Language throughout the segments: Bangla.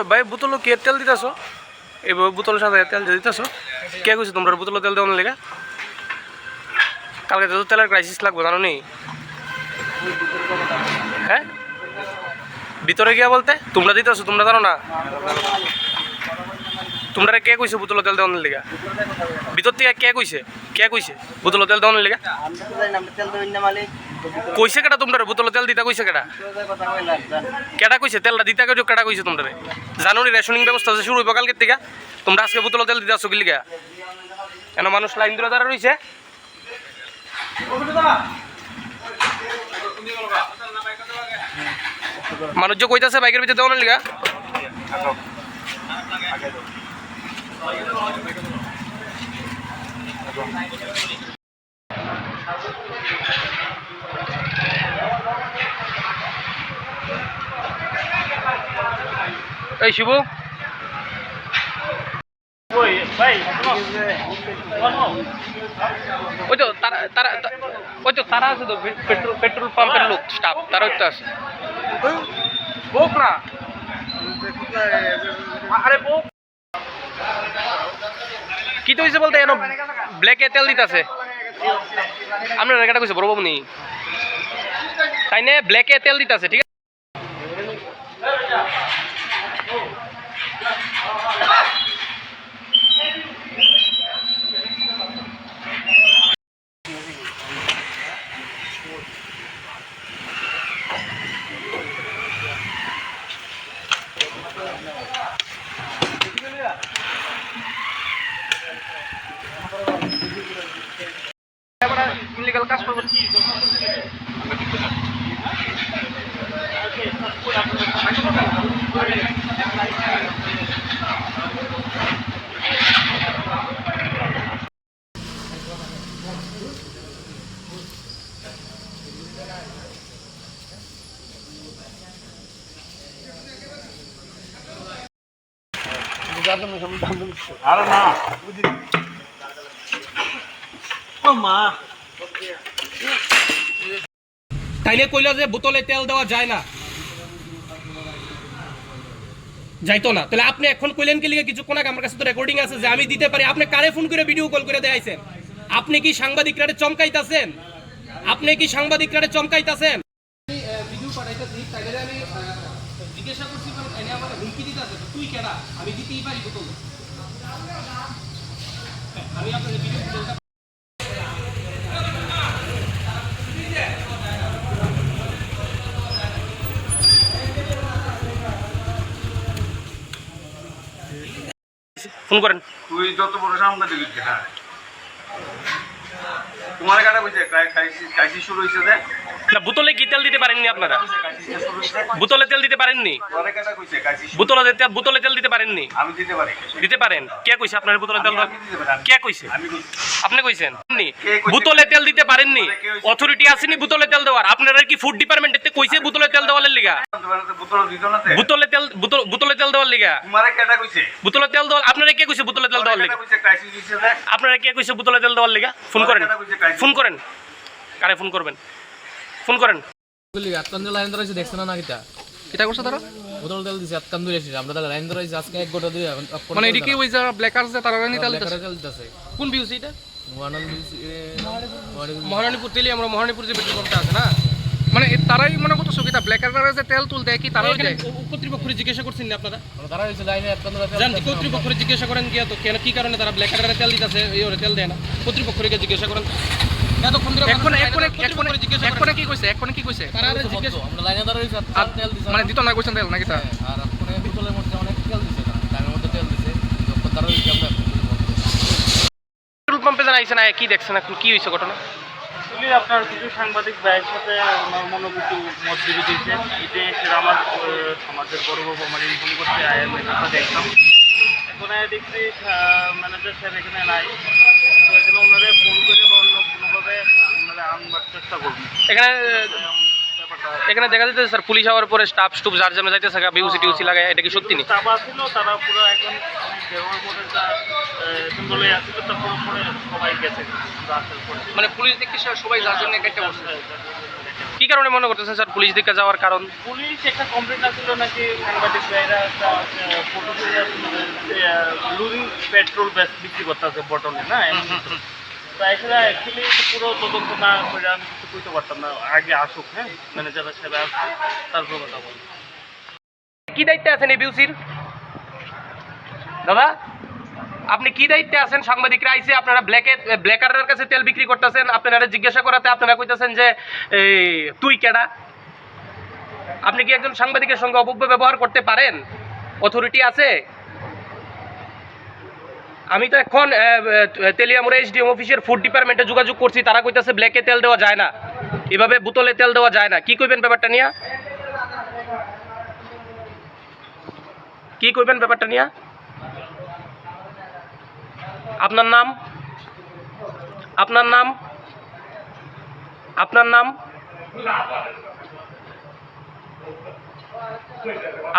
ভাই বোতল কে তেল দিতেছ এই বোতলের সাথে তেল দিতেছ কে কইছে তোমরা বোতলে তেল দেওয়ার লেগে কালকে তো তেলের ক্রাইসিস লাগবে জানো নি হ্যাঁ ভিতরে গিয়া বলতে তোমরা দিতেছ তোমরা জানো না তোমরা কে কইছে বোতলে তেল দেওয়ার লেগে ভিতর থেকে কে কইছে বোতলে তেল দেওয়ার লেগে কইছে কেটা তোমরা বোতলে তেল দিতে কইছে কেটা কইছে তেলটা দিতে কেটা কইছে তোমরা জানো নি রেশনিং ব্যবস্থা আছে শুরু হইব কালকের থেকে তোমরা আজকে বোতলে তেল দিতে আসো কি লিগা কেন মানুষ লাইন ধরে দাঁড়া রইছে মানুষ যে কইতাছে বাইকের ভিতরে দেওয়ার লিগা এই শিবু ওই তো তারা আছে তো পেট্রোল পাম্পের লোক স্টাফ তারা তো আছে বোক না আরে বোক কি তো হয়েছে বলতে এনো ব্ল্যাকে তেল দিতেছে আপনার এটা কইছে বড় বাবু নি তাই না ব্ল্যাকে তেল দিতেছে ঠিক আছে ইলিগাল কাজ করবো আরে না ও মা তাইলে কইলা যে বোতলে তেল দেওয়া যায় না যাইতো না তাহলে আপনি এখন কইলেন কি লিগে কিছুক্ষণ আগে আমার কাছে তো রেকর্ডিং আছে যে আমি দিতে পারি আপনি কারে ফোন করে ভিডিও কল করে দেখাইছেন আপনি কি সাংবাদিকরা চমকাইতাছেন ভিডিও পাঠাইতাছি তাইলে আমি জিজ্ঞাসা করছি এনে আমার হুমকি দিতাছে তুই কেডা আমি দিতেই পারি বোতল আমি আপনাদের ভিডিও বলতে ফোন করেন তুই যত বড় সাংবাদিক হ্যাঁ তোমার কাটা কইছে ক্রাইসিস শুরু হইছে যে না বোতলে কি তেল দিতে পারেননি আপনারা বোতলে তেল দিতে পারেননি তোরে কাটা কইছে ক্রাইসিস বোতলে তেল দিতে পারেননি আমি দিতে পারি দিতে পারেন কে কইছে আপনার বোতলে তেল কে কইছে আমি কইছি আপনি কইছেন বোতলে তেল দিতে পারেননি অথরিটি আসেনি বোতলে তেল দেওয়ার আপনারা কি ফুড ডিপার্টমেন্টে কইছে বোতলে তেল দেওয়ার লিগা বোতল দিত না তে বোতলে তেল দেওয়ার লিগা তোমারে কাটা কইছে বোতলে তেল দেওয়ার আপনারা কে কইছে বোতলে তেল দেওয়ার লিগা কইছে ক্রাইসিস হইছে যে আপনারা কে কইছে বোতলে তেল দেওয়ার লিগা ফোন করেন কারে ফোন করবেন ফোন করেন আতকান্দে লাইন ধরেছে দেখছ না কিটা কিটা করছে তারা বোতল তেল দিছে আতকান্দে এসে আমরা তাহলে লাইন ধরেছি আজকে এক গোটা দিয়ে মানে এদিকে ওই যে ব্ল্যাকার যে তারা রানি তেল দিতেছে কোন বিউসি এটা মহানন্দ মহারানীপুর তেলি আমরা মহারানীপুর যে পেট্রোল পাম্পটা আছে না মানে তারাই মনে করতো সুবিধা ব্ল্যাকার যে তেল তুল দেয় কি তারাই দেয় কর্তৃপক্ষরে জিজ্ঞাসা করছেন না আপনারা তারা হইছে লাইনে আতকান্দে জান কর্তৃপক্ষরে জিজ্ঞাসা করেন গিয়া তো কেন কি কারণে তারা ব্ল্যাকার তেল দিতেছে এই ওরে তেল দেয় না কর্তৃপক্ষরে জিজ্ঞাসা করেন এতক্ষণ ধরে এখন কি কইছে তারা জিজ্ঞাসা আমরা লাইনে ধরেছি তেল দিছে মানে দিত না কইছেন তেল নাকি তা আর এখন বোতলের মধ্যে অনেক তেল দিছে না টাইমের মধ্যে তেল দিছে যখন তারা হইছে আমরা পেট্রোল পাম্পে জানাইছেন কি দেখছেন এখন কি হইছে ঘটনা আপনার কিছু সাংবাদিক ভাইয়ের সাথে আমার মনোভূতি মতবিরোধ হয়েছে এতে সেটা আমার সমাজের বড় বাবু আমার ইনফর্ম করতে আয়াটা দেখলাম এখন দেখছি ম্যানেজার স্যার এখানে নাই তো এখানে ওনারা ফোন করে বা অন্য কোনোভাবে ওনারা আনবার চেষ্টা করবেন এখানে দেখা যাচ্ছে স্যার পুলিশ হওয়ার পরে স্টাফ স্টুপ যার জন্য যাইতেছে বিউসি টিউসি লাগায় এটা কি সত্যি নি স্টাফ ছিল তারা পুরো এখন দেওয়ার মধ্যে সিম্বলে আসছিল তারপর পরে সবাই গেছে আসার পরে মানে পুলিশ দেখতে সবাই যার জন্য একটা বসে কি কারণে মনে করতেছেন স্যার পুলিশ দিকে যাওয়ার কারণ? পুলিশ একটা কমপ্লেন আসছিল নাকি সাংবাদিক ভাইরা একটা ফটো লুরিং পেট্রোল বিক্রি করতেছে বটলে না, তো এখানে অ্যাকচুয়ালি পুরো তদন্ত না করে আমি কিছু কইতে পারতাম না। আগে আসুক, হ্যাঁ, ম্যানেজার সাহেব আসুক, তারপর কথা বলবো। কি দায়িত্বে আছেন এবিউসির দাদা? আপনি কি দায়িত্বে আছেন? সাংবাদিকরা আইসে আপনারা ব্ল্যাকারের কাছে তেল বিক্রি করতেছেন, আপনারা জিজ্ঞাসা করাতে আপনারা কইতেছেন যে এই তুই কেডা? আপনি কি একজন সাংবাদিকের সঙ্গে অপব্যবহার করতে পারেন? অথরিটি আছে? আমি তো এখন তেলিয়ামুড়া এসডিএম অফিসের ফুড ডিপার্টমেন্টে যোগাযোগ করছি, তারা কইতেছে ব্ল্যাকে তেল দেওয়া যায় না, এভাবে বোতলে তেল দেওয়া যায় না। কি কইবেন ব্যাপারটা নিয়ে? কি কইবেন ব্যাপারটা নিয়ে? আপনার নাম? আপনার নাম? আপনার নাম?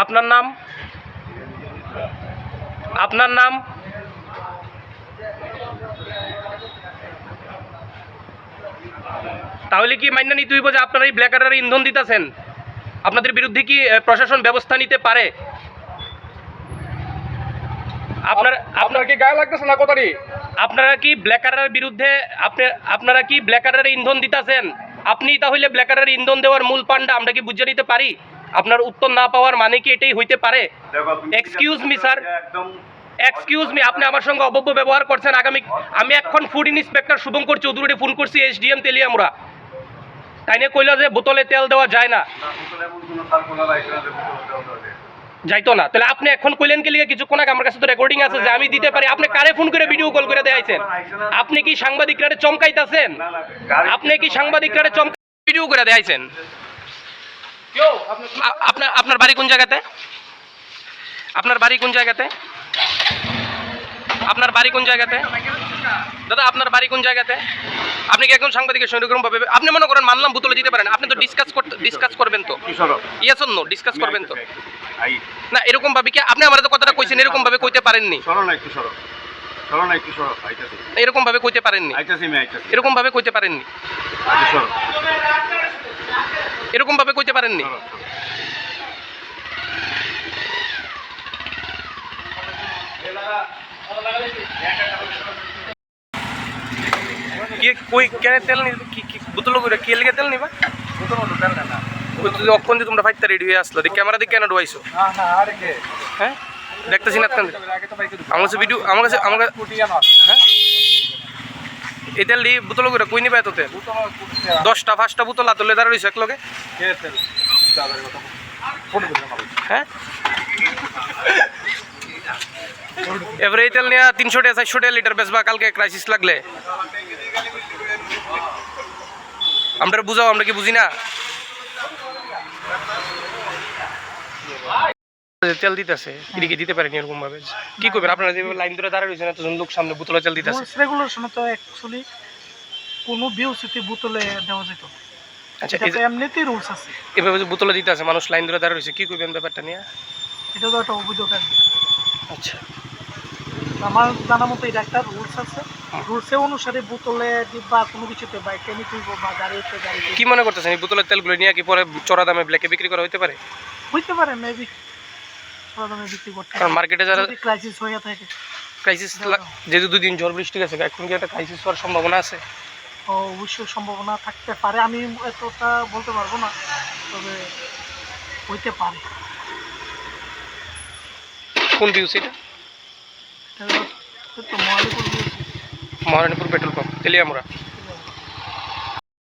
আপনার নাম? আপনার নাম? তাহলে কি মাইনা নিতে হইব যে আপনারা এই ব্ল্যাকারের ইন্ধন দিতেছেন? আপনাদের বিরুদ্ধে কি প্রশাসন ব্যবস্থা নিতে পারে? আপনার কি গায়ে লাগতেছে না কথাটি? আপনারা কি ব্ল্যাকারের বিরুদ্ধে আপনারা কি ব্ল্যাকারের ইন্ধন দিতেছেন? আপনি তাহলে ব্ল্যাকারের ইন্ধন দেওয়ার মূল পান্ডা, আমরা কি বুঝে নিতে পারি? আপনার উত্তর না পাওয়ার মানে কি এটাই হইতে পারে? Excuse me sir, excuse me, আপনি আমার সঙ্গে অভব্য ব্যবহার করছেন। আমি এখন food inspector Shubhankar Chowdhury phone করছি এসডিএম তেলিয়ামুড়া, তাই নিয়ে কইল যে বোতলে তেল দেওয়া যায় না, যাইতো না। তাহলে আপনি এখন কইলেন কি লিগে? কিছুক্ষণ আগে আমার কাছে তো রেকর্ডিং আছে যে আমি দিতে পারি। আপনি কারে ফোন করে ভিডিও কল করে দেখাইছেন? আপনি কি সাংবাদিকরা চমকাইতাছেন? আপনি কি সাংবাদিকরা ভিডিও করে দেখাইছেন? আপনার বাড়ি কোন জায়গাতে? আপনার বাড়ি কোন জায়গাতে? আপনার বাড়ি কোন জায়গাতে দাদা? আপনার বাড়ি কোন জায়গাতে? আপনি কি একজন সাংবাদিকের সঙ্গে এরকম ভাবে আপনি মনে করেন মানলাম বোতলে দিতে পারেন, আপনি তো ডিসকাস করবেন তো, ইয়েস অর নো, ডিসকাস করবেন তো না? এরকম ভাবে কি আপনি আমার তো কথাটা কইছেন, এরকম ভাবে কইতে পারেননি, এরকম ভাবে কইতে পারেননি, এরকম ভাবে কইতে পারেননি, এরকম ভাবে কইতে পারেননি। কই কেন তেল নি? কি বোতল করে কি লেগে তেল নিবা? অক্ষণ যে তোমরা ফাইটটা রেডি হয়ে আসলো, ক্যামেরা দিকে কেন ডুবাইছো? হ্যাঁ দেখতেছি না আমার কাছে ভিডিও, আমার কাছে হ্যাঁ এই তেল দিয়ে বোতল করে কই নিবা? এত তেল 10টা 5টা বোতল আতলে দাঁড়া রয়েছে একলগে। হ্যাঁ এবারে এই তেল নিয়ে 300 টাকা 400 টাকা লিটার বেচবা কালকে ক্রাইসিস লাগলে। আমরা বুঝাও, আমরা কি বুঝি না? তেল দিতেছে এদিকে দিতে পারেনি এরকম ভাবে, কি করবেন আপনারা? যেভাবে লাইন ধরে দাঁড়া রয়েছেন এতজন লোক সামনে, বোতলে তেল দিতেছে। রেগুলেশন তো অ্যাকচুয়ালি কোনো বিউসিতে বোতলে দেওয়া যেত। আচ্ছা এটা এমনিতেই রুলস আছে। এভাবে যে বোতলে দিতেছে মানুষ লাইন ধরে দাঁড়া রয়েছে, কি করবেন ব্যাপারটা নিয়ে? এটা তো একটা অবৈধ কাজ। আচ্ছা আমার জানা মতো এটা একটা রুলস আছে, রুলসের অনুসারে বোতলে বা কোনো কিছুতে বাইকে নিতে বা গাড়িতে কি মনে করতেছেন এই বোতলের তেলগুলো নিয়ে কি পরে চড়া দামে ব্ল্যাকে বিক্রি করা হতে পারে? হইতে পারে মেবি, চড়া দামে বিক্রি করতে, কারণ মার্কেটে যারা ক্রাইসিস হয়ে থাকে, ক্রাইসিস যেহেতু 2 দিন ঝড় বৃষ্টি গেছে, এখন কি একটা ক্রাইসিস হওয়ার সম্ভাবনা আছে? অবশ্যই সম্ভাবনা থাকতে পারে, আমি এতটা বলতে পারবো না, তবে হইতে পারে। কোন বিউসি এটা? তো মহালিপুর মহারানীপুর পেট্রোল পাম্প তেলিয়ামুড়া।